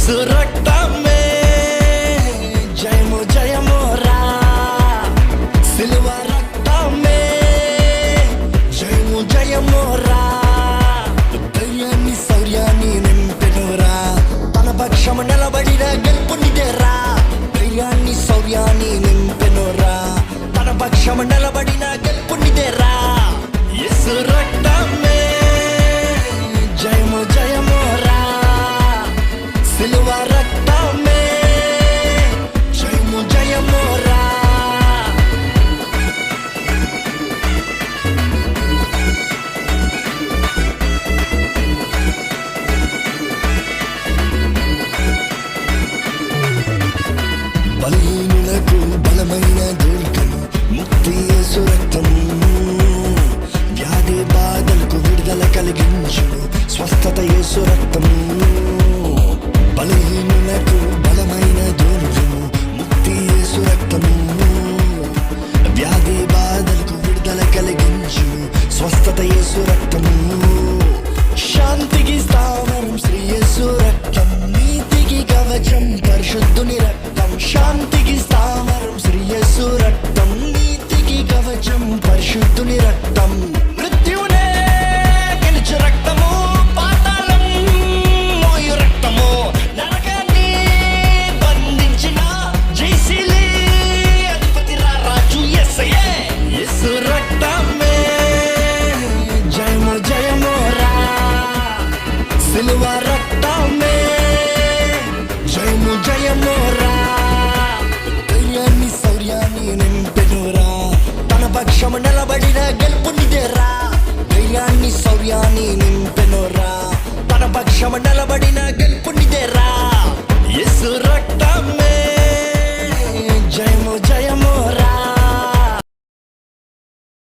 యేసు రక్తమే జయము జయమురా, సిలువ రక్తమే జయము జయమురా, ధైర్యాన్ని శౌర్యాన్ని నింపెనురా, తన పక్షము నిలబడిన గెలుపునిదేరా, ధైర్యాన్ని శౌర్యాన్ని నింపెనురా, తన పక్షము నిలబడిన గెలుపునిదేరా. యేసు రక్తమే జయము జయమురా, సిలువ రక్తమే జయము జయమురా. బలహీనులకు బలమైన దుర్గం ముక్తి యేసు రక్తం, వ్యాధి బాధలకు విడుదల కలిగించును స్వస్థత యేసు రక్తం. బలహీనులకు బలమైన దుర్గము ముక్తి యేసు రక్తము, వ్యాధి బాధలకు విడుదల కలిగించును స్వస్థత యేసు రక్తము. శాంతికి స్థావరం శ్రీ యేసు రక్తం, నీతికి కవచం పరిశుద్ధుని రక్తం. శాంతికి స్థావరం శ్రీ యేసు రక్తం, నీతికి కవచం పరిశుద్ధుని రక్తం. మృత్యునే గెలిచు రక్తము, పాతాళం మోయు రక్తము, నరకాన్ని బంధించిన జయశీలి అధిపతి రాజు యేసయ్యే. యేసు రక్తమే జయము జయమురా, సిలువ రక్తమే జయము జయమురా, ధైర్యాన్ని శౌర్యాన్ని నింపెనురా, తన పక్షము నిలబడిన గెలుపునిదేరా, ధైర్యాన్ని శౌర్యాన్ని నింపెనురా, తన పక్షము నిలబడిన